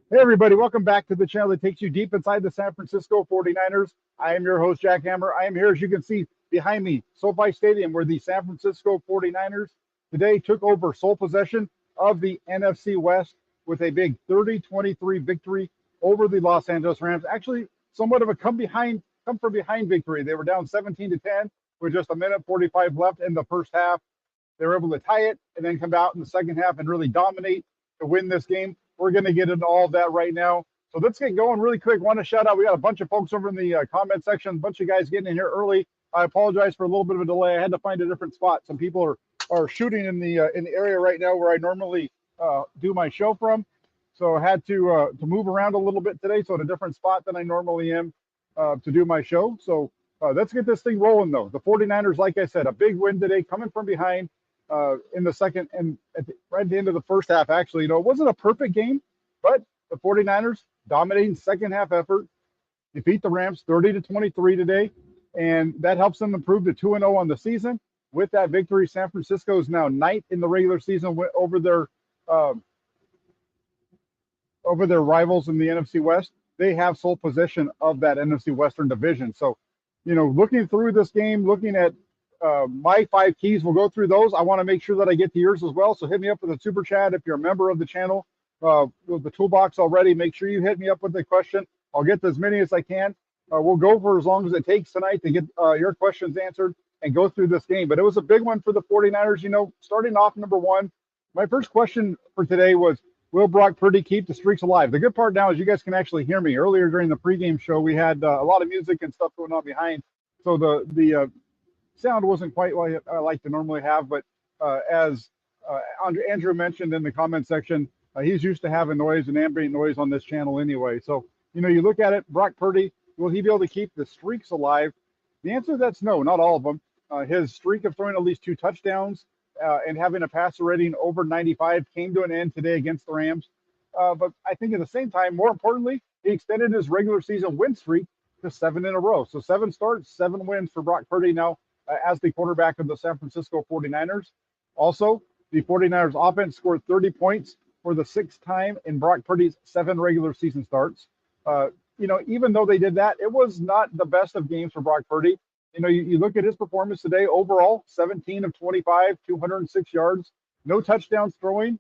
Hey, everybody, welcome back to the channel that takes you deep inside the San Francisco 49ers. I am your host, Jack Hammer. I am here, as you can see behind me, SoFi Stadium, where the San Francisco 49ers today took over sole possession of the NFC West with a big 30-23 victory over the Los Angeles Rams. Actually, somewhat of a come from behind victory. They were down 17-10 with just a minute 45 left in the first half. They were able to tie it and then come out in the second half and really dominate to win this game. We're going to get into all of that right now. So let's get going really quick. Want to shout out, we got a bunch of folks over in the comment section, a bunch of guys getting in here early. I apologize for a little bit of a delay. I had to find a different spot. Some people are shooting in the area right now where I normally do my show from. So I had to move around a little bit today, so at a different spot than I normally am to do my show. So let's get this thing rolling, though. The 49ers, like I said, a big win today, coming from behind in the second and right at the end of the first half. Actually, it wasn't a perfect game, but the 49ers dominating second half effort, defeat the Rams 30-23 today, and that helps them improve to 2-0 on the season. With that victory, San Francisco is now ninth in the regular season over their rivals in the NFC West. They have sole possession of that NFC Western division. So, looking through this game, looking at my 5 keys, we'll go through those. I want to make sure that I get to yours as well. So hit me up with a super chat if you're a member of the channel. With the toolbox already, make sure you hit me up with a question. I'll get to as many as I can. We'll go for as long as it takes tonight to get your questions answered and go through this game. But it was a big one for the 49ers. Starting off, number one, my first question for today was, will Brock Purdy keep the streaks alive? The good part now is you guys can actually hear me. Earlier during the pregame show, we had a lot of music and stuff going on behind. So the sound wasn't quite what I like to normally have, but as Andrew mentioned in the comment section, he's used to having noise and ambient noise on this channel anyway. So, you look at it, Brock Purdy, will he be able to keep the streaks alive? The answer to that's no, not all of them. His streak of throwing at least 2 touchdowns and having a passer rating over 95 came to an end today against the Rams. But I think at the same time, more importantly, he extended his regular season win streak to 7 in a row. So 7 starts, 7 wins for Brock Purdy now as the quarterback of the San Francisco 49ers. Also, the 49ers offense scored 30 points for the 6th time in Brock Purdy's 7 regular season starts. Even though they did that, it was not the best of games for Brock Purdy. You look at his performance today overall, 17 of 25, 206 yards, no touchdowns throwing.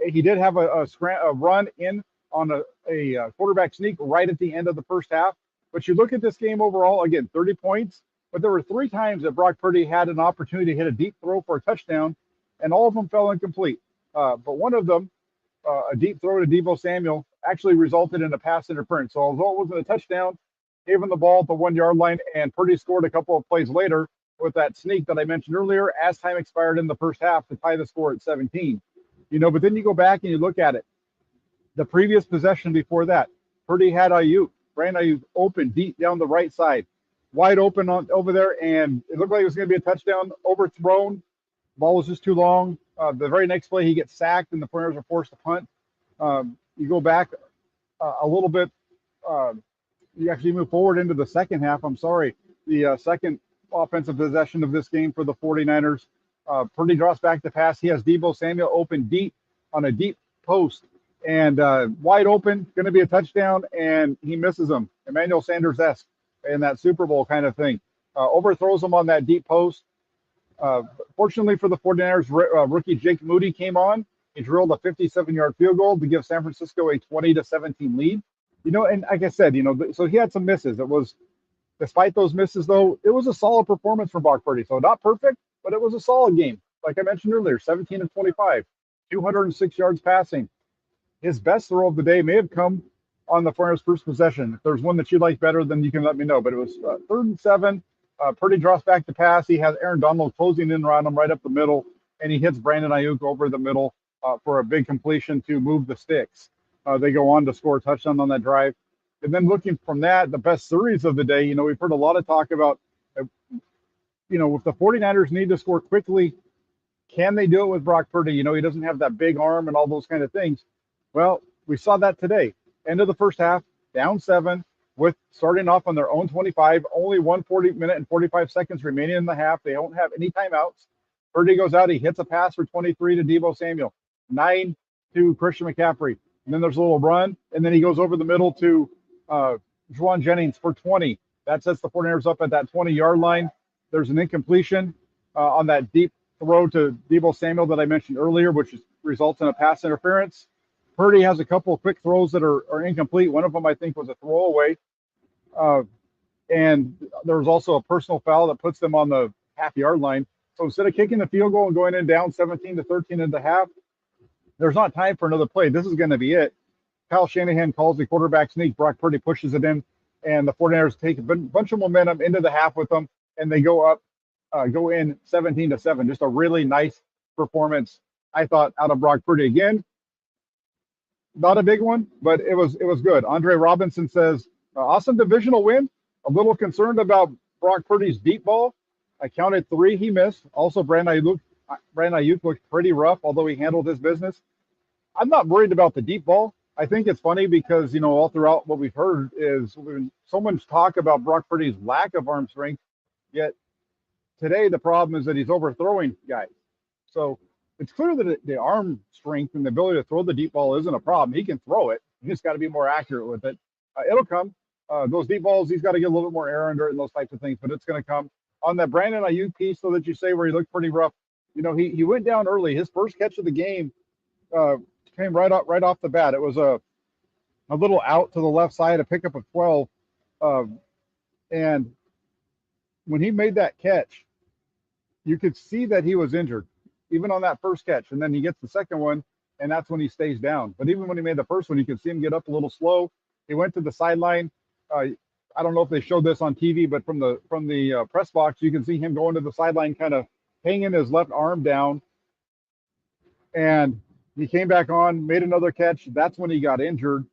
He did have a run in on a quarterback sneak right at the end of the first half. But you look at this game overall, again, 30 points, but there were 3 times that Brock Purdy had an opportunity to hit a deep throw for a touchdown, and all of them fell incomplete. But one of them, a deep throw to Deebo Samuel, actually resulted in a pass interference. So although it wasn't a touchdown, gave him the ball at the 1-yard line, and Purdy scored a couple of plays later with that sneak that I mentioned earlier as time expired in the first half to tie the score at 17. But then you go back and you look at it. The previous possession before that, Purdy had Brandon Ayuk open deep down the right side, wide open over there, and it looked like it was going to be a touchdown, overthrown. Ball was just too long. The very next play, he gets sacked, and the 49ers are forced to punt. You go back a little bit. You actually move forward into the second half. The second offensive possession of this game for the 49ers. Purdy draws back the pass. He has Deebo Samuel open deep on a deep post and wide open, going to be a touchdown, and he misses him. Emmanuel Sanders-esque in that Super Bowl kind of thing. Overthrows him on that deep post. Fortunately for the 49ers, rookie Jake Moody came on. He drilled a 57-yard field goal to give San Francisco a 20-17 lead. And like I said, so he had some misses. Despite those misses, though, it was a solid performance from Brock Purdy. So not perfect, but it was a solid game. Like I mentioned earlier, 17 of 25, 206 yards passing. His best throw of the day may have come on the 49ers' first possession. If there's one that you like better, then you can let me know. But it was 3rd and 7. Purdy draws back the pass. He has Aaron Donald closing in around him right up the middle, and he hits Brandon Ayuk over the middle for a big completion to move the sticks. They go on to score a touchdown on that drive. And then looking from that, the best series of the day, we've heard a lot of talk about, if the 49ers need to score quickly, can they do it with Brock Purdy? He doesn't have that big arm and all those kind of things. Well, we saw that today. End of the first half, down 7, with starting off on their own 25, only 1:40 and 45 seconds remaining in the half. They don't have any timeouts. Purdy goes out. He hits a pass for 23 to Deebo Samuel, 9 to Christian McCaffrey. and then there's a little run, and then he goes over the middle to Juwan Jennings for 20. That sets the 49ers up at that 20-yard line. There's an incompletion on that deep throw to Deebo Samuel that I mentioned earlier, which results in a pass interference. Purdy has a couple of quick throws that are incomplete. One of them, I think, was a throwaway. And there was also a personal foul that puts them on the half-yard line. So instead of kicking the field goal and going in down 17-13 at the half, there's not time for another play. This is going to be it. Kyle Shanahan calls the quarterback sneak. Brock Purdy pushes it in, and the 49ers take a bunch of momentum into the half with them, and they go in 17-7. Just a really nice performance, I thought, out of Brock Purdy. Again, not a big one, but it was good. Andre Robinson says, awesome divisional win. A little concerned about Brock Purdy's deep ball. I counted 3 he missed. Also, Brandon Ayuk looked pretty rough, although he handled his business. I'm not worried about the deep ball. I think it's funny because, all throughout what we've heard is so much talk about Brock Purdy's lack of arm strength, yet today the problem is that he's overthrowing guys. So it's clear that the arm strength and the ability to throw the deep ball isn't a problem. He can throw it. He just got to be more accurate with it. It'll come. Those deep balls, he's got to get a little bit more air under it and those types of things, but it's going to come. On that Brandon Ayuk piece, so that you say where he looked pretty rough, he went down early. His first catch of the game came right off the bat. It was a little out to the left side, a pickup of 12. And when he made that catch, you could see that he was injured, even on that first catch. And then he gets the second one, and that's when he stays down. But even when he made the first one, you could see him get up a little slow. He went to the sideline. I don't know if they showed this on TV, but from the press box, you can see him going to the sideline, kind of hanging his left arm down. And he came back on, made another catch. That's when he got injured,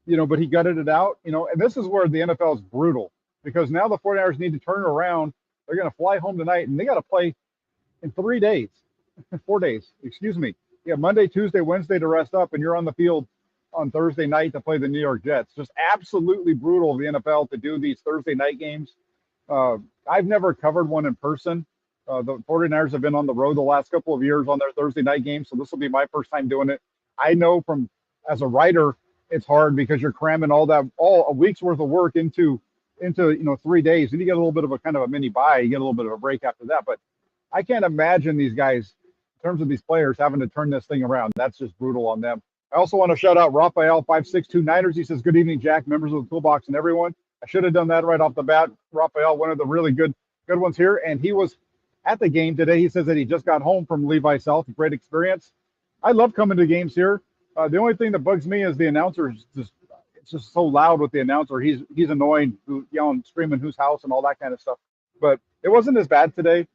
but he gutted it out, and this is where the NFL is brutal, because now the 49ers need to turn around. They're going to fly home tonight, and they got to play in 4 days, excuse me. You have Monday, Tuesday, Wednesday to rest up, and you're on the field on Thursday night to play the New York Jets. Just absolutely brutal of the NFL to do these Thursday night games. I've never covered one in person. The 49ers have been on the road the last couple of years on their Thursday night games, so this will be my first time doing it. I know as a writer, it's hard because you're cramming all a week's worth of work into 3 days, and you get a little bit of a kind of a mini bye. You get a little bit of a break after that, but I can't imagine these guys, in terms of these players, having to turn this thing around. That's just brutal on them. I also want to shout out Raphael 562 Niners. He says, good evening, Jack, members of the Toolbox, and everyone. I should have done that right off the bat. Raphael, one of the really good ones here, and he was at the game today. He says that he just got home from Levi South. A great experience. I love coming to games here. The only thing that bugs me is the announcer. It's just so loud with the announcer. He's annoying, yelling, screaming, whose house and all that kind of stuff. But it wasn't as bad today.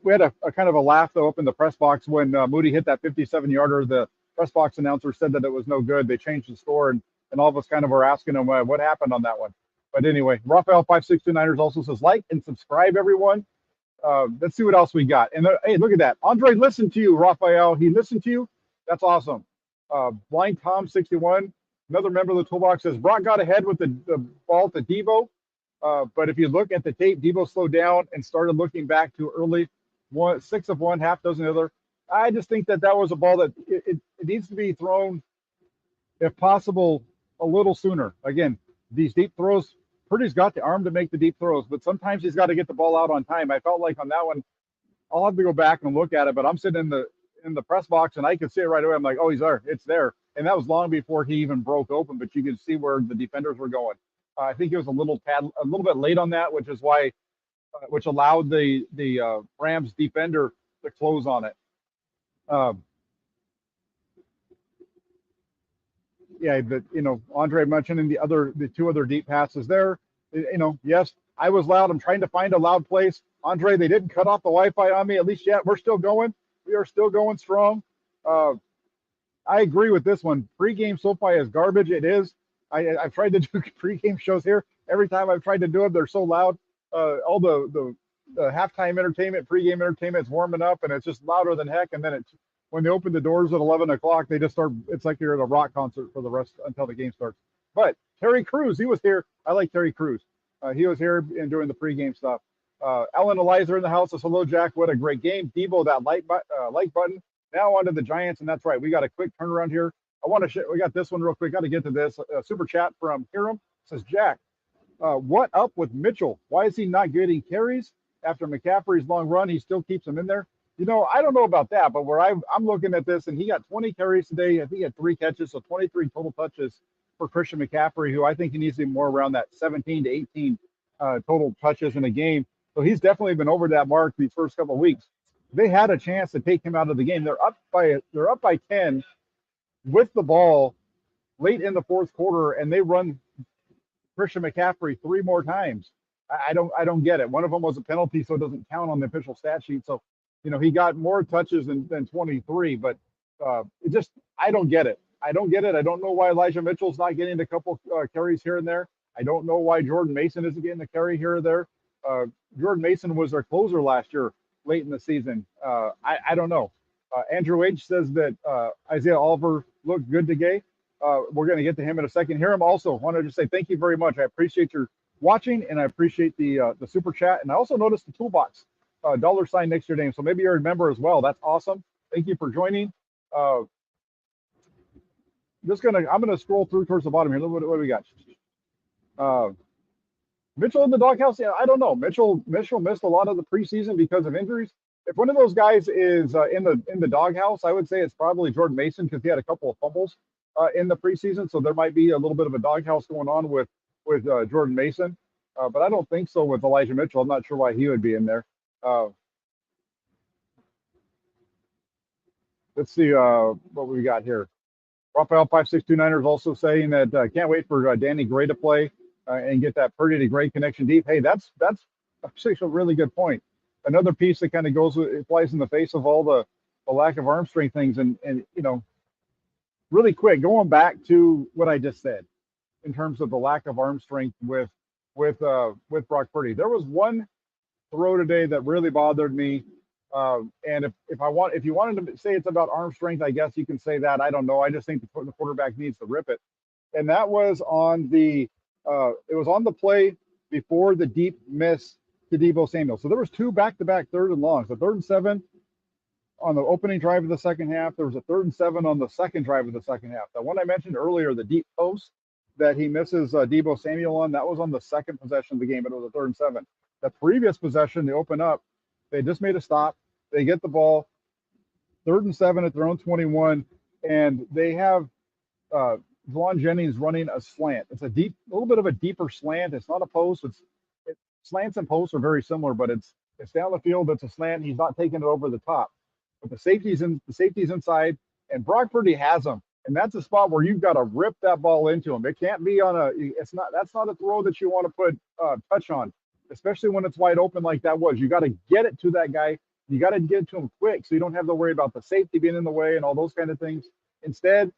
We had a kind of a laugh, though, up in the press box when Moody hit that 57-yarder. The press box announcer said that it was no good. They changed the score, and all of us kind of were asking him what happened on that one. But anyway, Raphael 562 Niners also says, like and subscribe, everyone. Let's see what else we got. And hey, look at that. Andre listened to you, Raphael. He listened to you. That's awesome. Blind Tom 61, another member of the Toolbox, says Brock got ahead with the ball to Deebo. But if you look at the tape, Deebo slowed down and started looking back too early. 6 of one, half dozen of the other. I just think that was a ball that it needs to be thrown, if possible, a little sooner. Again, these deep throws, Purdy's got the arm to make the deep throws, but sometimes he's got to get the ball out on time. I felt like on that one, I'll have to go back and look at it, but I'm sitting in the press box and I could see it right away. I'm like, oh, he's there. It's there. And that was long before he even broke open, but you could see where the defenders were going. I think he was a little bit late on that, which is why, which allowed the Rams defender to close on it. Yeah, but Andre mentioning the 2 other deep passes there. Yes, I was loud. I'm trying to find a loud place. Andre, they didn't cut off the Wi-Fi on me, at least yet. We're still going. We are still going strong. I agree with this one. Pre-game SoFi is garbage. It is. I've tried to do pre-game shows here. Every time I've tried to do them, they're so loud. All the halftime entertainment, pre-game entertainment is warming up, and it's just louder than heck. And then when they open the doors at 11 o'clock, they just start. It's like you're at a rock concert for the rest until the game starts. But Terry Crews, he was here. I like Terry Crews. He was here and doing the pre-game stuff. Ellen Eliza in the house says, hello, Jack. What a great game. Deebo, that like button. Now on to the Giants, and that's right. We got a quick turnaround here. I want to share. We got this one real quick. Got to get to this. Super chat from Hiram says, Jack, what up with Mitchell? Why is he not getting carries after McCaffrey's long run? He still keeps him in there. I don't know about that, but where I'm looking at this, and he got 20 carries today. I think he had 3 catches, so 23 total touches for Christian McCaffrey, who I think he needs to be more around that 17 to 18 total touches in a game. So he's definitely been over that mark these first couple of weeks. They had a chance to take him out of the game. They're up by 10 with the ball late in the fourth quarter, and they run Christian McCaffrey 3 more times. I don't get it. One of them was a penalty, so it doesn't count on the official stat sheet. So, he got more touches than 23, but I don't get it. I don't get it. I don't know why Elijah Mitchell's not getting a couple carries here and there. I don't know why Jordan Mason isn't getting a carry here or there. Jordan Mason was their closer last year, late in the season. I don't know. Andrew H says that Isaiah Oliver looked good today. We're going to get to him in a second. Here, I'm also wanted to say thank you very much. I appreciate your watching, and I appreciate the super chat. And I also noticed the toolbox $ next to your name. So maybe you're a member as well. That's awesome. Thank you for joining. I'm gonna scroll through towards the bottom here. What do we got? Mitchell in the doghouse. Yeah, I don't know. Mitchell missed a lot of the preseason because of injuries. If one of those guys is in the doghouse, I would say it's probably Jordan Mason because he had a couple of fumbles in the preseason. So there might be a little bit of a doghouse going on with Jordan Mason. But I don't think so with Elijah Mitchell. I'm not sure why he would be in there. Let's see what we got here. Raphael 5629 is also saying that can't wait for Danny Gray to play and get that Purdy to Gray connection deep. Hey, that's actually a really good point. Another piece that kind of flies in the face of all the lack of arm strength things. And really quick, going back to what I just said in terms of the lack of arm strength with Brock Purdy. There was one throw today that really bothered me. And if you wanted to say it's about arm strength, I guess you can say that. I don't know. I just think the quarterback needs to rip it. And that was on the play before the deep miss to Deebo Samuel. So there was 2 back-to-back 3rd and longs. The 3rd and 7 on the opening drive of the second half. There was a 3rd and 7 on the second drive of the second half. The one I mentioned earlier, the deep post that he misses Deebo Samuel on, that was on the second possession of the game, but it was a 3rd and 7. The previous possession, they open up. They just made a stop. They get the ball, 3rd and 7 at their own 21, and they have Vaughn Jennings running a slant. It's a little bit of a deeper slant. It's not a post. Slants and posts are very similar, but it's down the field. It's a slant. He's not taking it over the top. But the safety's inside, and Brock Purdy has him, and that's a spot where you've got to rip that ball into him. It can't be that's not a throw that you want to put touch on, especially when it's wide open like that was. You got to get it to that guy. You got to get it to him quick so you don't have to worry about the safety being in the way and all those kind of things. Instead,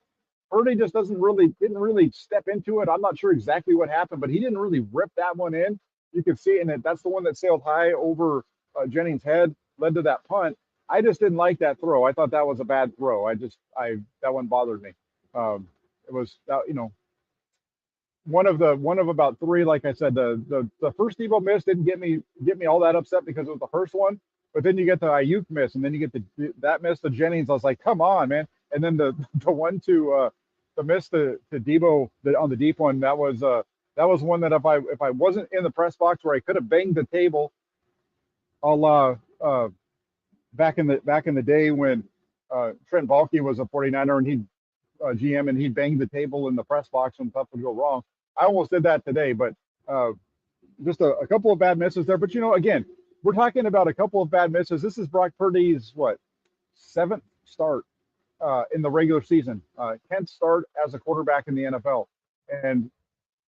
Purdy just didn't really step into it. I'm not sure exactly what happened, but he didn't really rip that one in. You can see it, and that's the one that sailed high over Jennings' head, led to that punt. I just didn't like that throw. I thought that was a bad throw. That one bothered me. It was one of about 3. Like I said, the first Deebo miss didn't get me all that upset because it was the first one. But then you get the Ayuk miss, and then you get that miss to Jennings. I was like, come on, man. And then the one to the miss to Deebo on the deep one, that was one that if I wasn't in the press box where I could have banged the table, back in the day when Trent Baalke was a 49er and he'd GM and he'd bang the table in the press box when stuff would go wrong. I almost did that today, but just a couple of bad misses there. But again, we're talking about a couple of bad misses. This is Brock Purdy's 7th start in the regular season, 10th start as a quarterback in the NFL, and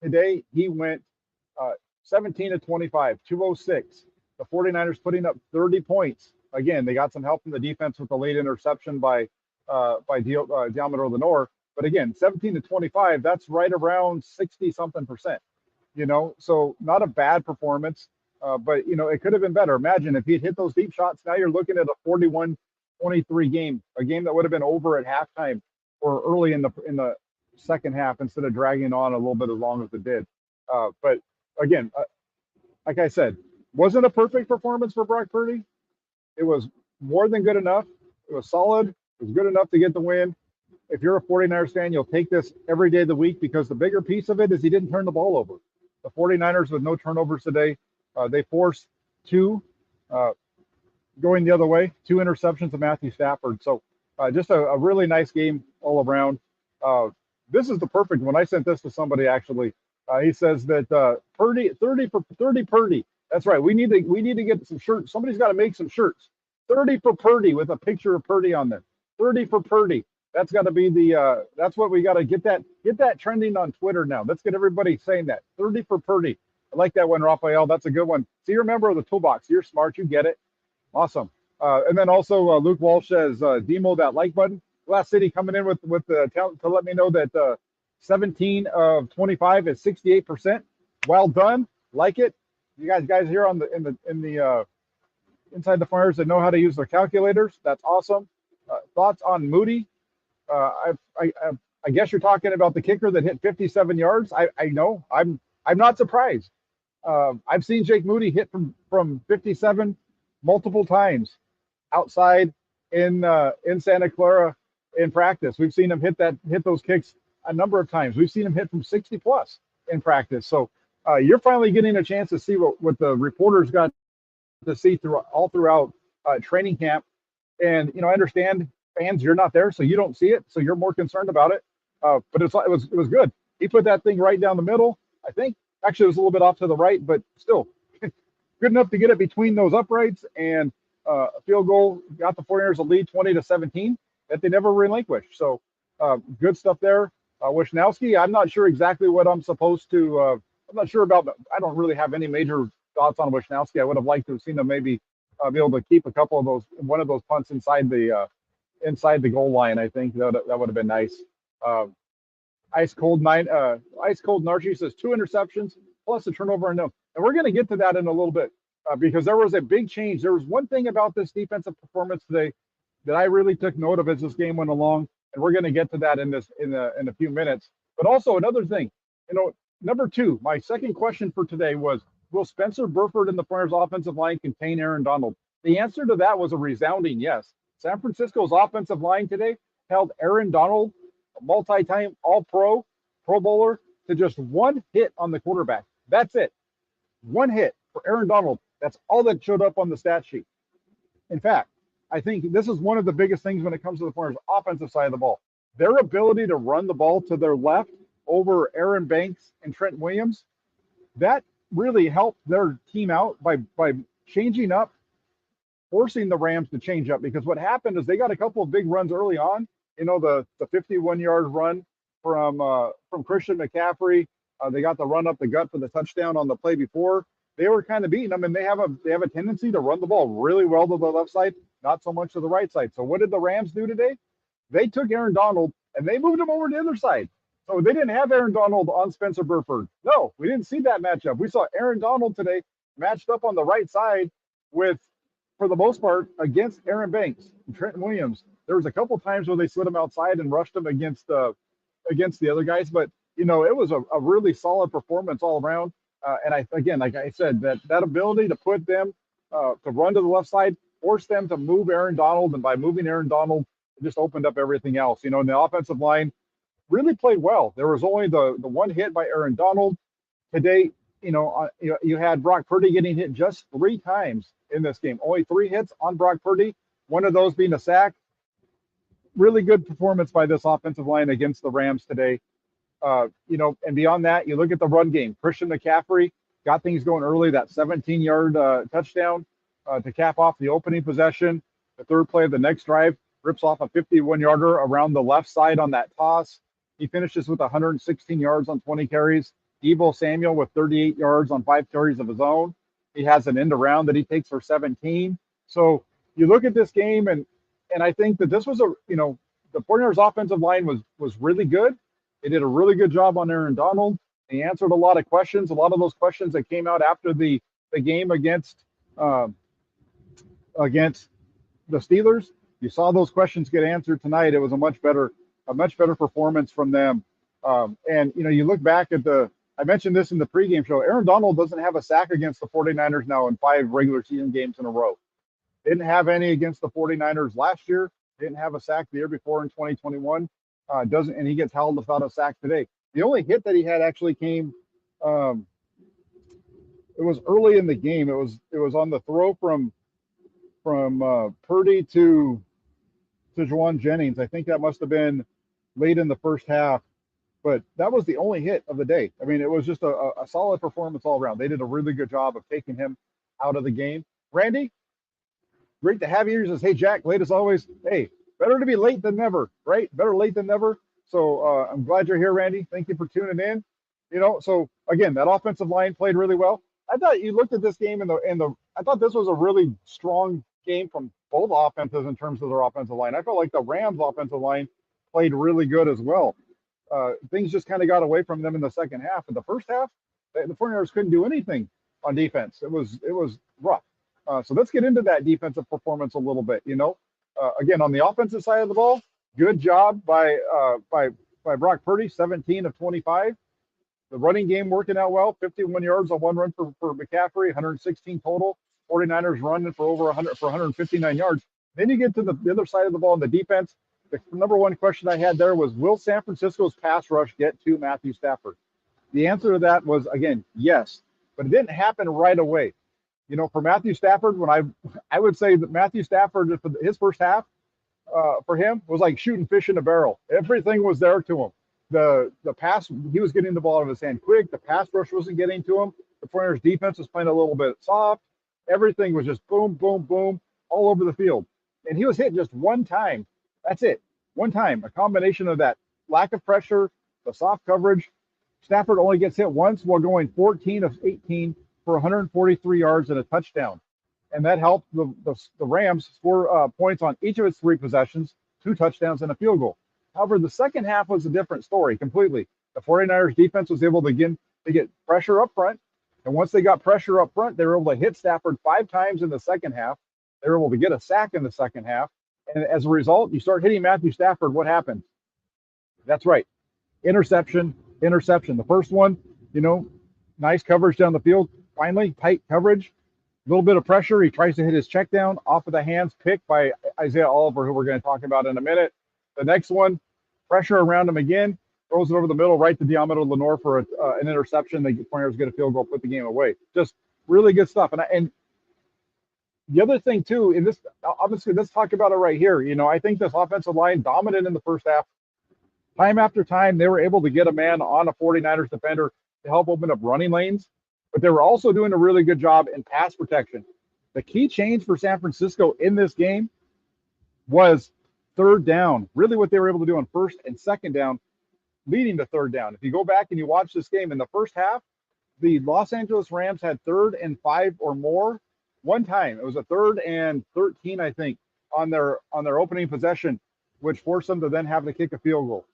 today he went 17 to 25, 206. The 49ers putting up 30 points. Again, they got some help from the defense with the late interception by Diamador Lenore. But again, 17 to 25, that's right around 60-something%. So not a bad performance. But it could have been better. Imagine if he'd hit those deep shots. Now you're looking at a 41-23 game, a game that would have been over at halftime or early in the second half instead of dragging on a little bit as long as it did. But again, like I said, wasn't a perfect performance for Brock Purdy. It was more than good enough. It was solid. It was good enough to get the win. if you're a 49ers fan, you'll take this every day of the week because the bigger piece of it is he didn't turn the ball over. The 49ers with no turnovers today. They forced two going the other way, two interceptions of Matthew Stafford. So just a really nice game all around. This is the perfect one. I sent this to somebody actually. He says that Purdy 30 for 30 Purdy. That's right. We need to get some shirts. Somebody's got to make some shirts. 30 for Purdy with a picture of Purdy on them. 30 for Purdy. That's got to be the. That's what we got to get that trending on Twitter now. Let's get everybody saying that. 30 for Purdy. I like that one, Raphael. That's a good one. So you're a member of the toolbox. You're smart. You get it. Awesome. And then also Luke Walsh says, Demo that like button. Glass City coming in with the talent to let me know that 17 of 25 is 68%. Well done. Like it. You guys here on the in the inside the fires that know how to use their calculators. That's awesome. Thoughts on Moody? I guess you're talking about the kicker that hit 57 yards. I know. I'm not surprised. I've seen Jake Moody hit from 57 multiple times outside in Santa Clara in practice. We've seen him hit those kicks a number of times. We've seen him hit from 60 plus in practice. So you're finally getting a chance to see what the reporters got to see throughout training camp. And I understand fans, you're not there, so you don't see it, so you're more concerned about it. But it was good. He put that thing right down the middle. I think actually it was a little bit off to the right, but still good enough to get it between those uprights, and a field goal got the 49ers a lead 20-17 that they never relinquished. So good stuff there. Wishnowsky, I'm not sure exactly what I'm supposed to. I'm not sure about. I don't really have any major thoughts on Wishnowsky. I would have liked to have seen him maybe be able to keep one of those punts inside the goal line. I think that would have been nice. Ice cold Narchi says 2 interceptions plus a turnover and we're going to get to that in a little bit because there was a big change. There was one thing about this defensive performance today that I really took note of as this game went along, and we're going to get to that in a few minutes. But also another thing, number 2, my second question for today was, will Spencer Burford and the 49ers offensive line contain Aaron Donald? The answer to that was a resounding yes. San Francisco's offensive line today held Aaron Donald, a multi-time All-Pro, Pro Bowler, to just one hit on the quarterback. That's it. One hit for Aaron Donald. That's all that showed up on the stat sheet. In fact, I think this is one of the biggest things when it comes to the 49ers offensive side of the ball. Their ability to run the ball to their left over Aaron Banks and Trent Williams, that really helped their team out by changing up, forcing the Rams to change up, because what happened is they got a couple of big runs early on. The 51-yard run from Christian McCaffrey. They got the run up the gut for the touchdown on the play before. They were kind of beating them, and they have a tendency to run the ball really well to the left side, not so much to the right side. So what did the Rams do today? They took Aaron Donald and they moved him over to the other side. So they didn't have Aaron Donald on Spencer Burford. No, we didn't see that matchup. We saw Aaron Donald today matched up on the right side with, for the most part, against Aaron Banks and Trenton Williams. There was a couple times where they slid him outside and rushed him against the other guys, but it was a really solid performance all around. And like I said, that ability to put them to run to the left side, force them to move Aaron Donald, and by moving Aaron Donald, it just opened up everything else. And the offensive line really played well. There was only the one hit by Aaron Donald today. You had Brock Purdy getting hit just 3 times in this game. Only 3 hits on Brock Purdy, one of those being a sack. Really good performance by this offensive line against the Rams today. And beyond that, you look at the run game. Christian McCaffrey got things going early, that 17-yard touchdown to cap off the opening possession. The third play of the next drive rips off a 51-yarder around the left side on that toss. He finishes with 116 yards on 20 carries. Deebo Samuel with 38 yards on 5 carries of his own. He has an end around that he takes for 17. So you look at this game, and I think that this was the 49ers offensive line was really good. They did a really good job on Aaron Donald. He answered a lot of questions, a lot of those questions that came out after the game against the Steelers. You saw those questions get answered tonight. It was a much better performance from them. And you look back at I mentioned this in the pregame show. Aaron Donald doesn't have a sack against the 49ers now in 5 regular season games in a row. Didn't have any against the 49ers last year. Didn't have a sack the year before in 2021. Doesn't, and he gets held without a sack today. The only hit that he had actually came. Um, it was early in the game. It was on the throw from Purdy to Juwan Jennings. I think that must have been late in the first half, but that was the only hit of the day. I mean, it was just a solid performance all around. They did a really good job of taking him out of the game. Randy, great to have you. He says, hey, Jack, late as always. Hey, better to be late than never, right? Better late than never. So I'm glad you're here, Randy. Thank you for tuning in. So again, that offensive line played really well. I thought you looked at this game I thought this was a really strong game from both offenses in terms of their offensive line. I felt like the Rams offensive line played really good as well. Things just kind of got away from them in the second half. In the first half, the 49ers couldn't do anything on defense. It was rough. So let's get into that defensive performance a little bit. Again, on the offensive side of the ball, good job by Brock Purdy, 17 of 25. The running game working out well, 51 yards on one run for McCaffrey, 116 total. 49ers running for over 159 yards. Then you get to the other side of the ball in the defense. The number one question I had there was, will San Francisco's pass rush get to Matthew Stafford? The answer to that was, again, yes, but it didn't happen right away. For Matthew Stafford, when I would say that Matthew Stafford, his first half for him was like shooting fish in a barrel. Everything was there to him. The pass, he was getting the ball out of his hand quick. The pass rush wasn't getting to him. The 49ers defense was playing a little bit soft. Everything was just boom, boom, boom all over the field. And he was hit just one time. That's it. One time. A combination of that lack of pressure, the soft coverage. Stafford only gets hit once while going 14 of 18 for 143 yards and a touchdown. And that helped the Rams score points on each of its three possessions, 2 touchdowns and a field goal. However, the second half was a different story completely. The 49ers defense was able to get pressure up front. And once they got pressure up front, they were able to hit Stafford 5 times in the second half. They were able to get a sack in the second half. And as a result, you start hitting Matthew Stafford, what happens? That's right. Interception. The first one, nice coverage down the field. Finally, tight coverage. A little bit of pressure. He tries to hit his check down off of the hands picked by Isaiah Oliver, who we're going to talk about in a minute. The next one, pressure around him again. Throws it over the middle, right to Diamond Lenore for an interception. The 49ers get a field goal, put the game away. Just really good stuff. And the other thing, too, in this, obviously, let's talk about it right here. I think this offensive line dominant in the first half. Time after time, they were able to get a man on a 49ers defender to help open up running lanes. But they were also doing a really good job in pass protection. The key change for San Francisco in this game was third down. Really what they were able to do on first and second down, leading to third down. If you go back and you watch this game in the first half, the Los Angeles Rams had 3rd and 5 or more one time. It was a 3rd and 13, I think, on their opening possession, which forced them to then have to kick a field goal.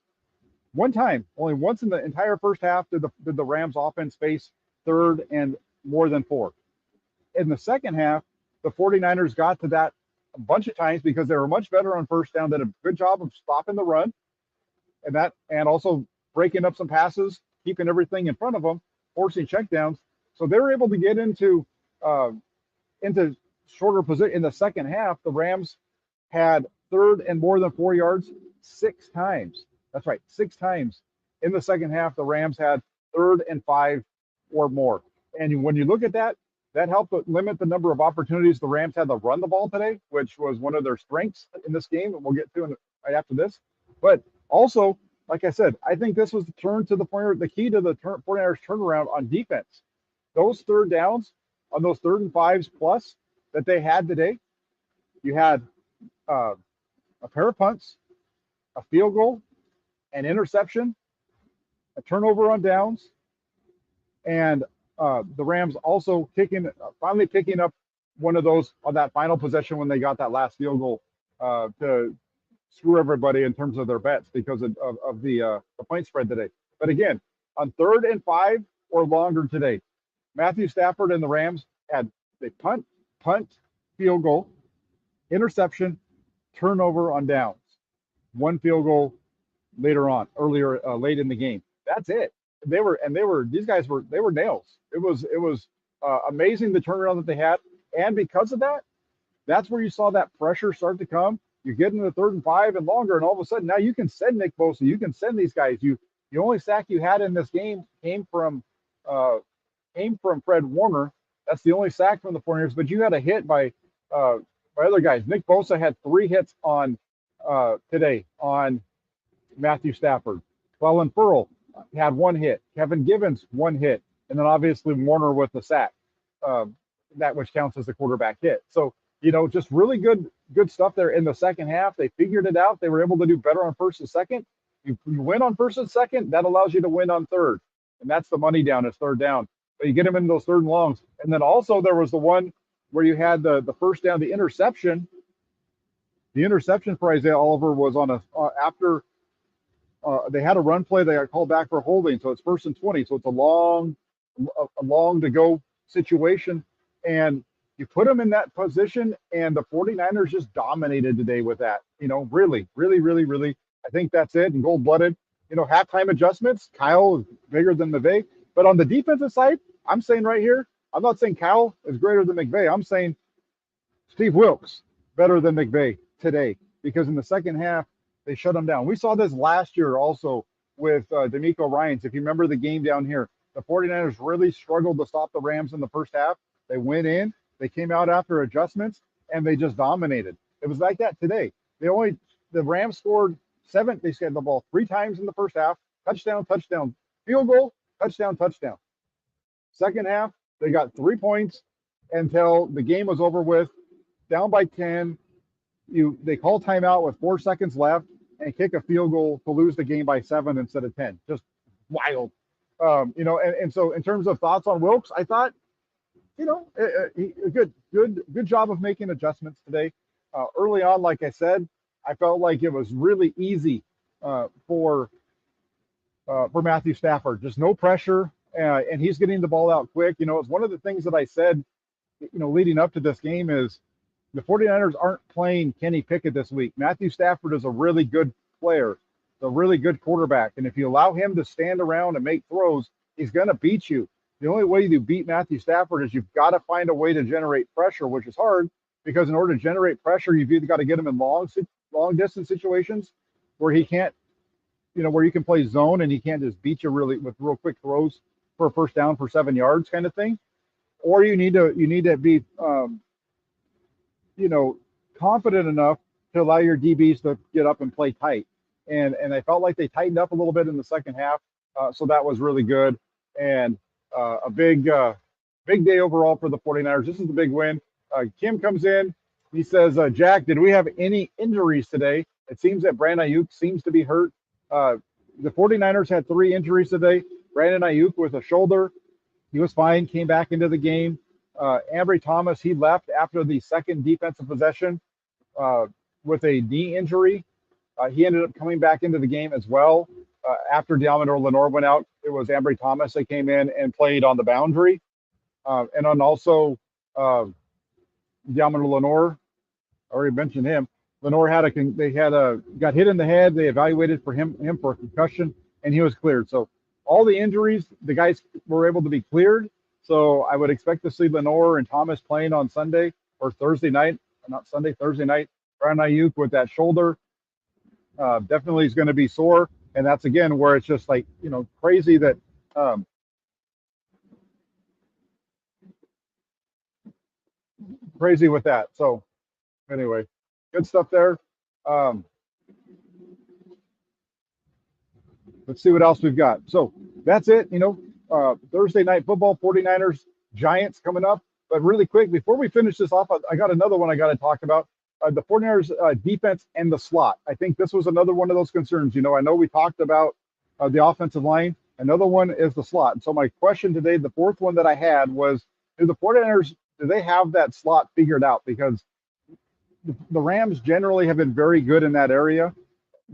One time, only once in the entire first half did the Rams offense face 3rd and more than 4. In the second half, the 49ers got to that a bunch of times because they were much better on first down, did a good job of stopping the run and also breaking up some passes, keeping everything in front of them, forcing checkdowns. So they were able to get into shorter position. In the second half, the Rams had 3rd and more than 4 yards 6 times. That's right, 6 times. In the second half, the Rams had 3rd and 5 or more. And when you look at that, that helped limit the number of opportunities the Rams had to run the ball today, which was one of their strengths in this game, and we'll get to it right after this. But also, like I said, I think this was the key to the 49ers turnaround on defense. Those third downs on those 3rd and 5s plus that they had today, you had a pair of punts, a field goal, an interception, a turnover on downs, and the Rams also finally picking up one of those on that final possession when they got that last field goal to screw everybody in terms of their bets because of the point spread today. But again, on 3rd and 5 or longer today, Matthew Stafford and the Rams had a punt, field goal, interception, turnover on downs, one field goal late in the game. That's it. These guys were nails. It was amazing the turnaround that they had. And because of that, that's where you saw that pressure start to come. you get into the 3rd and 5 and longer, and all of a sudden now you can send Nick Bosa, you can send these guys. The only sack you had in this game came from Fred Warner. That's the only sack from the 49ers, but you had a hit by other guys. Nick Bosa had 3 hits on today on Matthew Stafford. Clelin Ferrell had 1 hit. Kevin Givens 1 hit, and then obviously Warner with the sack, that which counts as a quarterback hit. So just really good stuff there in the second half. They figured it out. They were able to do better on 1st and 2nd. You win on 1st and 2nd, that allows you to win on 3rd, and that's the money down is 3rd down. But you get them into those 3rd and longs, and then also there was the one where you had the 1st down, the interception. The interception for Isaiah Oliver was on after they had a run play. They got called back for holding, so it's 1st and 20. So it's a long to go situation, and you put them in that position, and the 49ers just dominated today with that. Really, really, really, really. I think that's it. And gold-blooded. Halftime adjustments. Kyle is bigger than McVay, but on the defensive side, I'm saying right here, I'm not saying Kyle is greater than McVay. I'm saying Steve Wilks better than McVay today, because in the second half they shut him down. We saw this last year also with D'Amico Ryans. If you remember the game down here, the 49ers really struggled to stop the Rams in the first half. They went in, they came out after adjustments, and they just dominated. It was like that today. The Rams scored 7. They scored the ball 3 times in the first half. Touchdown, touchdown, field goal, touchdown, touchdown. Second half, they got 3 points until the game was over with, down by 10. They call timeout with 4 seconds left and kick a field goal to lose the game by 7 instead of 10. Just wild. And so in terms of thoughts on Wilks, I thought, good job of making adjustments today. Early on, like I said, I felt like it was really easy for Matthew Stafford. Just no pressure, and he's getting the ball out quick. It's one of the things that I said, leading up to this game is the 49ers aren't playing Kenny Pickett this week. Matthew Stafford is a really good player, a really good quarterback, and if you allow him to stand around and make throws, he's going to beat you. The only way you beat Matthew Stafford is you've got to find a way to generate pressure, which is hard, because in order to generate pressure, you've either got to get him in long distance situations where he can't, where you can play zone and he can't just beat you really with real quick throws for a 1st down for 7 yards kind of thing, or you need to be confident enough to allow your DBs to get up and play tight. And I felt like they tightened up a little bit in the second half, so that was really good. And a big day overall for the 49ers. This is the big win. Kim comes in. He says, Jack, did we have any injuries today? It seems that Brandon Ayuk seems to be hurt. The 49ers had 3 injuries today. Brandon Ayuk with a shoulder. He was fine, came back into the game. Ambry Thomas, he left after the second defensive possession with a knee injury. He ended up coming back into the game as well. After Diamondor Lenore went out, it was Ambry Thomas that came in and played on the boundary. And then also Diamondor Lenore, I already mentioned him. Lenore got hit in the head. They evaluated for him for a concussion, and he was cleared. So all the injuries, the guys were able to be cleared. So I would expect to see Lenore and Thomas playing on Sunday or Thursday night. Not Sunday, Thursday night. Brandon Ayuk with that shoulder definitely is going to be sore. And that's, again, where it's just like, crazy that crazy with that. So anyway, good stuff there. Let's see what else we've got. So that's it. Thursday night football, 49ers, Giants coming up. But really quick, before we finish this off, I got another one I got to talk about. The 49ers defense and the slot. I think this was another one of those concerns. I know we talked about the offensive line. Another one is the slot. And so my question today, the fourth one that I had was, do the 49ers, do they have that slot figured out? Because the Rams generally have been very good in that area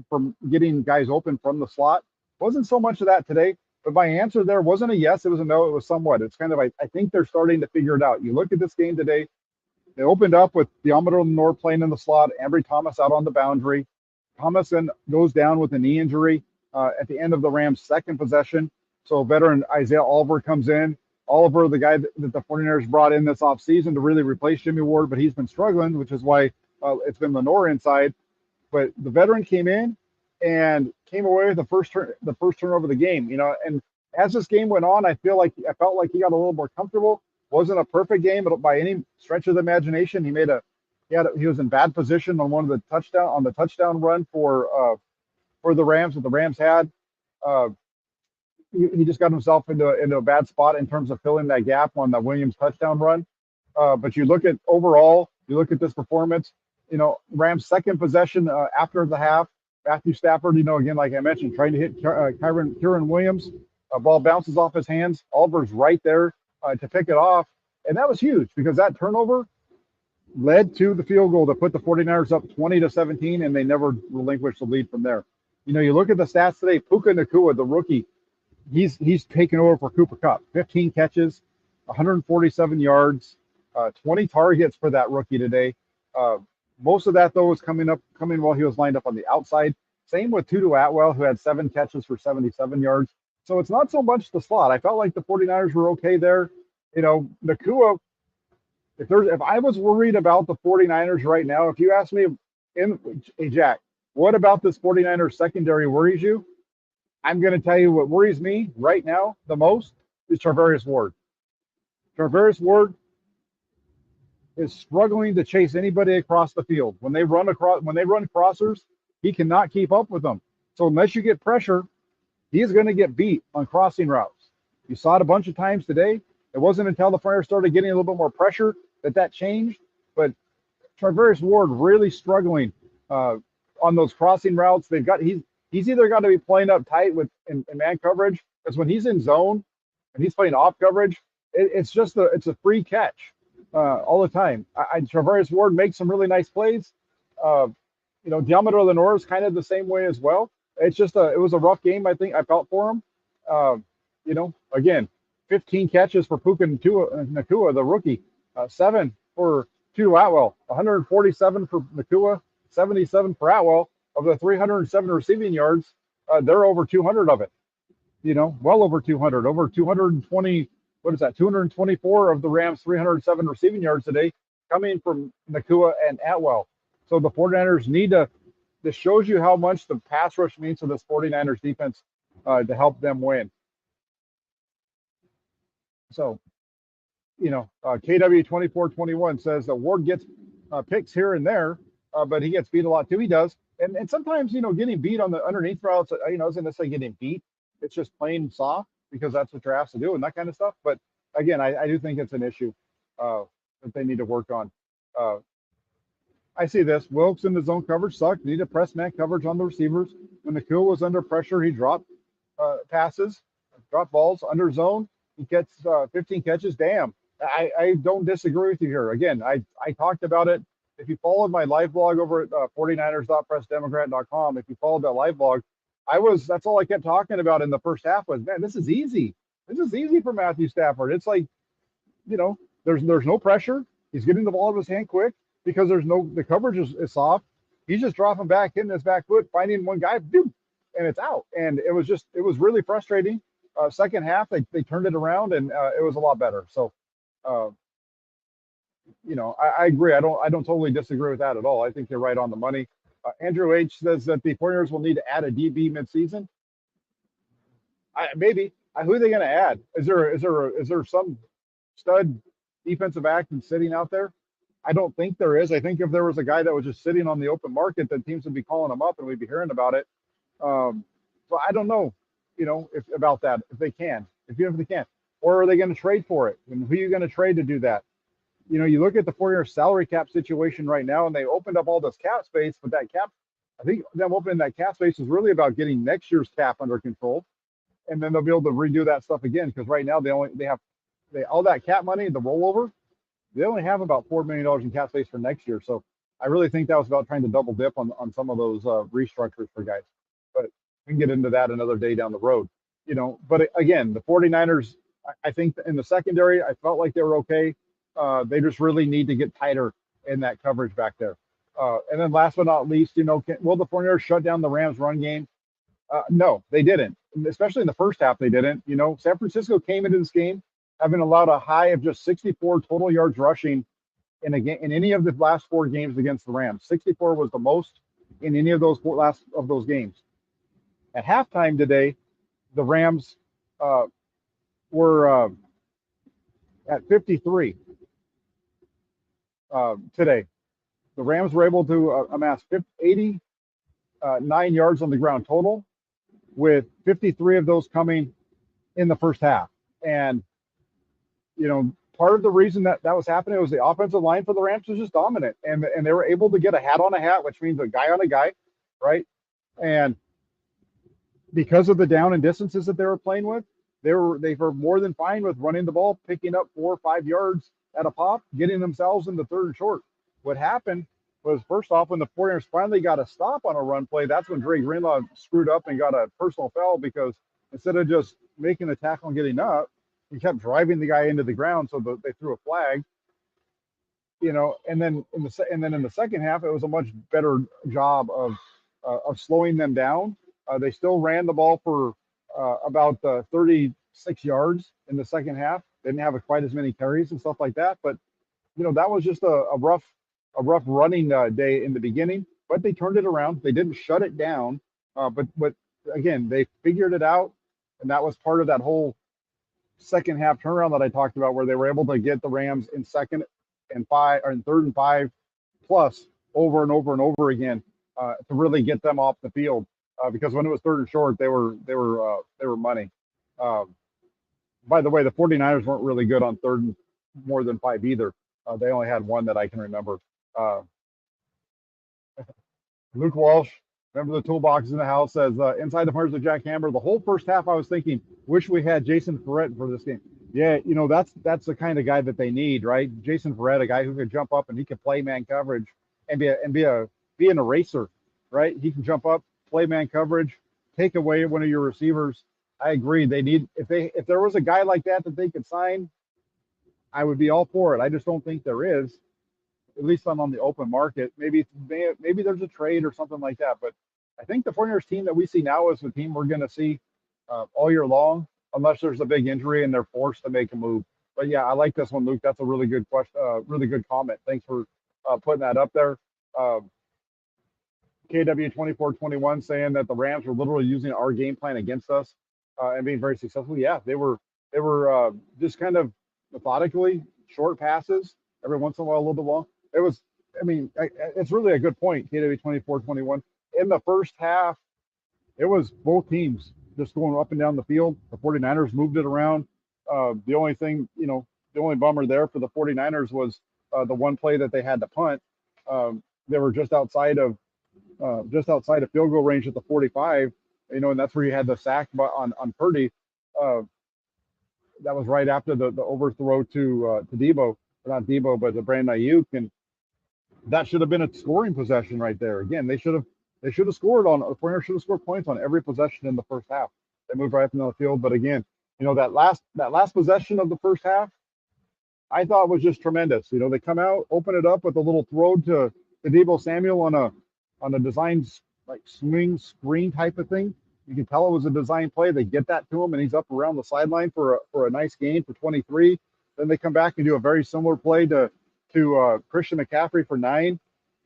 from getting guys open from the slot. Wasn't so much of that today, but my answer there wasn't a yes, it was a no, it was somewhat. It's kind of, I think they're starting to figure it out. You look at this game today, they opened up with Diamondor Lenore playing in the slot, Ambry Thomas out on the boundary. Thomas then goes down with a knee injury at the end of the Rams' second possession. So veteran Isaiah Oliver comes in. Oliver, the guy that the 49ers brought in this offseason to really replace Jimmy Ward, but he's been struggling, which is why it's been Lenore inside. but the veteran came in and came away with the first turnover of the game. And as this game went on, I felt like he got a little more comfortable. Wasn't a perfect game, but by any stretch of the imagination, he was in bad position on the touchdown run for the Rams that the Rams had. Uh, he just got himself into a bad spot in terms of filling that gap on the Williams touchdown run. But you look at this performance. Rams' second possession after the half. Matthew Stafford, again, like I mentioned, trying to hit Kyren Williams. A ball bounces off his hands. Oliver's right there to pick it off. And that was huge because that turnover led to the field goal to put the 49ers up 20-17, and they never relinquished the lead from there. You look at the stats today. Puka Nacua, the rookie, he's taken over for Cooper Kupp. 15 catches, 147 yards, 20 targets for that rookie today. Most of that, though, was coming while he was lined up on the outside. Same with Tutu Atwell, who had 7 catches for 77 yards. So it's not so much the slot. I felt like the 49ers were okay there. Nacua, if I was worried about the 49ers right now, if you ask me, hey, Jack, what about this 49ers secondary worries you? I'm going to tell you what worries me right now the most is Charvarius Ward. Charvarius Ward is struggling to chase anybody across the field. When they run crossers, he cannot keep up with them. So unless you get pressure, he's going to get beat on crossing routes. You saw it a bunch of times today. It wasn't until the Flyers started getting a little bit more pressure that changed. But Charvarius Ward really struggling on those crossing routes. He's either got to be playing up tight in man coverage, because when he's in zone and he's playing off coverage, it's a free catch all the time. Charvarius Ward makes some really nice plays. Diameter Lenore is kind of the same way as well. It's just it was a rough game, I think. I felt for him. Again, 15 catches for Puka Nacua, the rookie, 7 for Tutu Atwell, 147 for Nacua, 77 for Atwell. Of the 307 receiving yards, they're over 200 of it. Well over 200, over 220. What is that? 224 of the Rams' 307 receiving yards today coming from Nacua and Atwell. So the 49ers need to. This shows you how much the pass rush means to this 49ers defense to help them win. So, KW2421 says that Ward gets picks here and there, but he gets beat a lot too. He does. And sometimes, getting beat on the underneath routes, isn't necessarily getting beat. It's just plain soft because that's what you're asked to do and that kind of stuff. But again, I do think it's an issue that they need to work on. I see this. Wilkes in the zone coverage sucked. Needed press man coverage on the receivers. When Nacua was under pressure, he dropped passes, dropped balls under zone. He gets 15 catches. Damn. I don't disagree with you here. Again, I talked about it. If you followed my live blog over at 49ers.pressdemocrat.com, if you followed that live blog, that's all I kept talking about in the first half was, man, this is easy. This is easy for Matthew Stafford. It's like, there's no pressure. He's getting the ball out of his hand quick because the coverage is soft. He's just dropping back, hitting his back foot, finding one guy, boom, and it's out. And it was really frustrating. Second half, they turned it around and it was a lot better. So, I agree. I don't totally disagree with that at all. I think you're right on the money. Andrew H says that the 49ers will need to add a DB midseason. Maybe. Who are they going to add? Is there some stud defensive back sitting out there? I don't think there is. I think if there was a guy that was just sitting on the open market, then teams would be calling him up and we'd be hearing about it. So I don't know, about that, if they can, if they can. Or are they going to trade for it? And who are you going to trade to do that? You look at the 49ers salary cap situation right now, and they opened up all this cap space, but I think them opening that cap space is really about getting next year's cap under control, and then they'll be able to redo that stuff again. Because right now they have all that cap money, the rollover, they only have about $4 million in cap space for next year. So I really think that was about trying to double dip on some of those restructures for guys. But we can get into that another day down the road. But again, the 49ers, I think in the secondary, I felt like they were okay. They just really need to get tighter in that coverage back there. And then last but not least, will the 49ers shut down the Rams run game? No, they didn't. Especially in the first half, they didn't. San Francisco came into this game having allowed a high of just 64 total yards rushing in any of the last 4 games against the Rams. 64 was the most in any of those last of those games. At halftime today, the Rams were at 53 today. The Rams were able to amass 89 yards on the ground total, with 53 of those coming in the first half. And, you know, part of the reason that was happening was the offensive line for the Rams was just dominant. And they were able to get a hat on a hat, which means a guy on a guy, right? And because of the down and distances that they were playing with, they were more than fine with running the ball, picking up 4 or 5 yards at a pop, getting themselves into third and short. What happened was, first off, when the 49ers finally got a stop on a run play, that's when Dre Greenlaw screwed up and got a personal foul, because instead of just making the tackle and getting up, he kept driving the guy into the ground, so they threw a flag. You know, and then in the second half, it was a much better job of slowing them down. They still ran the ball for about 36 yards in the second half. They didn't have quite as many carries and stuff like that, but you know, that was just a rough running day in the beginning. But they turned it around. They didn't shut it down, but again, they figured it out, and that was part of that whole second half turnaround that I talked about, where they were able to get the Rams in second and 5 or in third and 5 plus over and over and over again to really get them off the field. Because when it was third and short, they were money. By the way, the 49ers weren't really good on third and more than 5 either. They only had one that I can remember. Luke Walsh, remember the toolbox in the house, says, inside the corners of Jack Hammer. The whole first half I was thinking, wish we had Jason Verrett for this game. Yeah, you know, that's the kind of guy that they need, right? Jason Verrett, a guy who could jump up and he could play man coverage and be an eraser, right? He can jump up, play man coverage, take away one of your receivers. I agree. They need, if there was a guy like that they could sign, I would be all for it. I just don't think there is. At least I'm on the open market. Maybe there's a trade or something like that. But I think the 49ers team that we see now is the team we're going to see all year long, unless there's a big injury and they're forced to make a move. But yeah, I like this one, Luke. That's a really good question. Really good comment. Thanks for putting that up there. KW2421 saying that the Rams were literally using our game plan against us and being very successful. Yeah, they were just kind of methodically short passes, every once in a while a little bit long. It was, I mean, it's really a good point, KW2421. In the first half, it was both teams just going up and down the field. The 49ers moved it around. The only thing, you know, the only bummer there for the 49ers was the one play that they had to punt. They were just outside of field goal range at the 45, you know, and that's where you had the sack on Purdy. That was right after the overthrow to Debo, not Debo, but the Brandon Ayuk, and that should have been a scoring possession right there. Again, they should have scored on, the 49ers should have scored points on every possession in the first half. They moved right up into the field, but again, you know, that last possession of the first half, I thought was just tremendous. You know, they come out, open it up with a little throw to Debo Samuel on a design like swing screen type of thing. You can tell it was a design play. They get that to him, and he's up around the sideline for a nice gain for 23. Then they come back and do a very similar play to Christian McCaffrey for 9,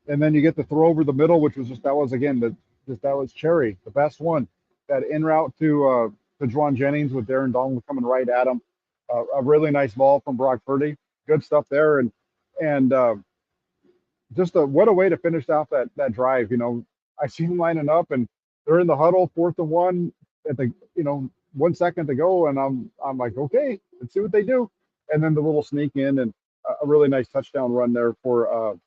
and then you get the throw over the middle, which was that was cherry, the best one. That in route to Juwan Jennings with Darren Donald coming right at him. A really nice ball from Brock Purdy. Good stuff there, and just what a way to finish off that drive. You know, I see them lining up and they're in the huddle, 4th and 1 at the 1 second to go, and I'm like, okay, let's see what they do. And then the little sneak in and a really nice touchdown run there for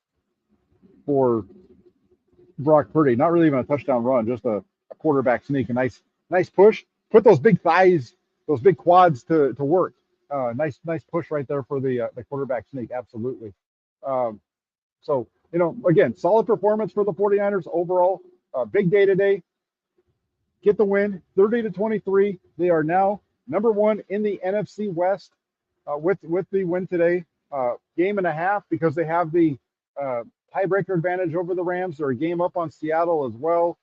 Brock Purdy. Not really even a touchdown run, just a quarterback sneak. A nice push. Put those big thighs, those big quads to work. Nice push right there for the quarterback sneak. Absolutely. So, you know, again, solid performance for the 49ers overall. Big day today. Get the win, 30-23. They are now number 1 in the NFC West with the win today. Game and a half because they have the tiebreaker advantage over the Rams. They're a game up on Seattle as well.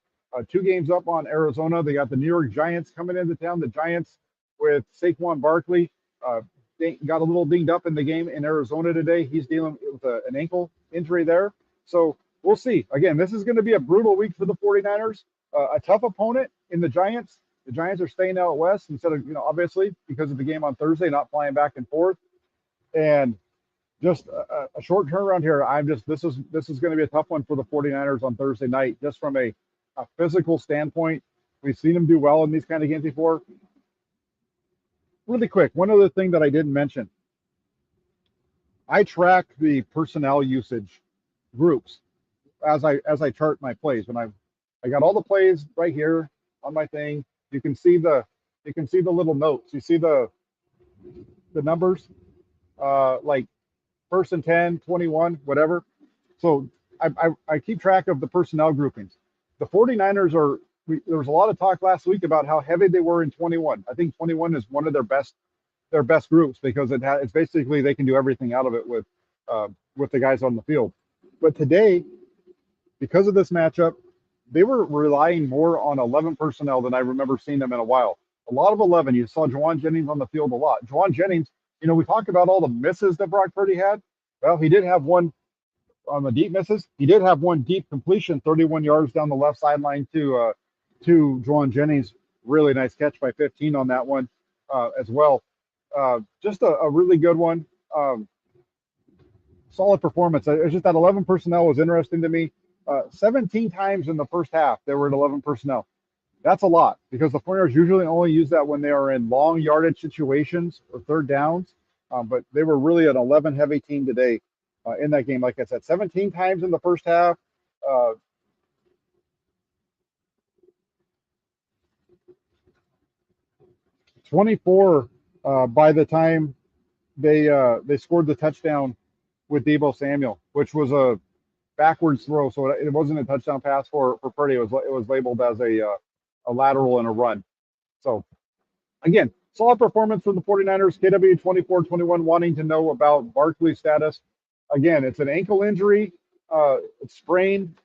2 games up on Arizona. They got the New York Giants coming into town. The Giants with Saquon Barkley got a little dinged up in the game in Arizona today. He's dealing with an ankle injury there. So we'll see. Again, this is going to be a brutal week for the 49ers. A tough opponent in the Giants. The Giants are staying out west instead of, obviously because of the game on Thursday, not flying back and forth. And just a short turnaround here. This is going to be a tough one for the 49ers on Thursday night, just from a physical standpoint. We've seen them do well in these kind of games before. Really quick, one other thing that I didn't mention. I track the personnel usage groups as I chart my plays. When I got all the plays right here on my thing. You can see the little notes. You see the numbers, like 1st and 10, 21, whatever. So I keep track of the personnel groupings. The 49ers there was a lot of talk last week about how heavy they were in 21. I think 21 is one of their best groups because it's basically they can do everything out of it with the guys on the field. But today, because of this matchup, they were relying more on 11 personnel than I remember seeing them in a while. A lot of 11. You saw Juwan Jennings on the field a lot. Juwan Jennings, we talk about all the misses that Brock Purdy had. Well, he did have one on the deep misses. He did have one deep completion, 31 yards down the left sideline to Juwan Jennings. Really nice catch by 15 on that one as well. Just a really good one. Solid performance. It's just that 11 personnel was interesting to me. 17 times in the first half, they were at 11 personnel. That's a lot because the 49ers usually only use that when they are in long yardage situations or third downs. But they were really an 11 heavy team today in that game. Like I said, 17 times in the first half. 24 by the time they scored the touchdown with Deebo Samuel, which was a backwards throw, so it wasn't a touchdown pass for Purdy. It was labeled as a lateral and a run. So again, solid performance from the 49ers. KW 24-21 wanting to know about Barkley's status. Again, it's an ankle injury. It's sprained.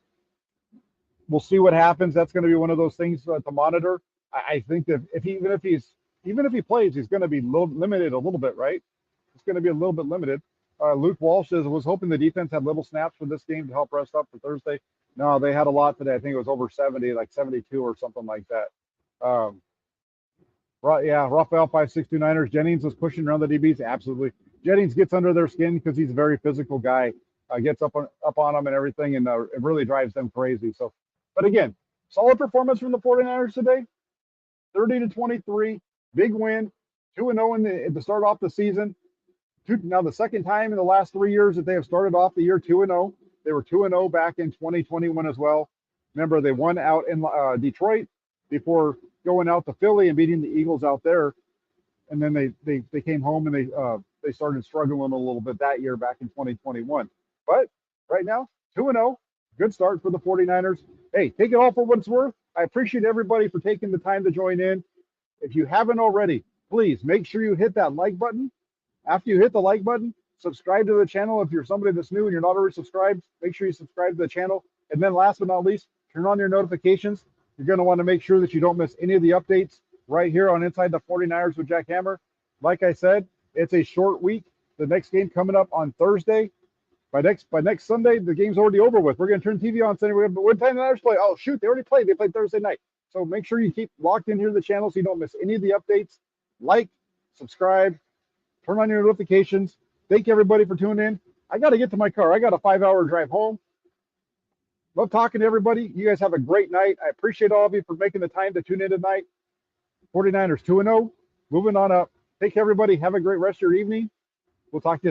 We'll see what happens. That's going to be one of those things to monitor. I think that even if he plays, he's going to be limited a little bit, right? It's going to be a little bit limited. Luke Walsh was hoping the defense had little snaps for this game to help rest up for Thursday. No, they had a lot today. I think it was over 70, like 72 or something like that. Yeah, Raphael 5629ers. Jennings was pushing around the DBs. Absolutely. Jennings gets under their skin because he's a very physical guy. Gets up on them and everything, and it really drives them crazy. So, but again, solid performance from the 49ers today. 30-23, big win. 2-0 to start off the season. Now, the second time in the last 3 years that they have started off the year 2-0. They were 2-0 back in 2021 as well. Remember, they won out in Detroit before going out to Philly and beating the Eagles out there. And then they came home and they started struggling a little bit that year back in 2021. But right now, 2-0. Good start for the 49ers. Hey, take it all for what it's worth. I appreciate everybody for taking the time to join in. If you haven't already, please make sure you hit that like button. After you hit the like button, subscribe to the channel. If you're somebody that's new and you're not already subscribed, make sure you subscribe to the channel. And then last but not least, turn on your notifications. You're going to want to make sure that you don't miss any of the updates right here on Inside the 49ers with Jack Hammer. Like I said, it's a short week. The next game coming up on Thursday. By next Sunday, the game's already over with. We're going to turn TV on Sunday. But what time the Niners play? Oh, shoot, they already played. They played Thursday night. So make sure you keep locked in here to the channel so you don't miss any of the updates. Like, subscribe, turn on your notifications. Thank you, everybody, for tuning in. I got to get to my car. I got a 5-hour drive home. Love talking to everybody. You guys have a great night. I appreciate all of you for making the time to tune in tonight. 49ers 2-0, moving on up. Take care, everybody. Have a great rest of your evening. We'll talk to you soon.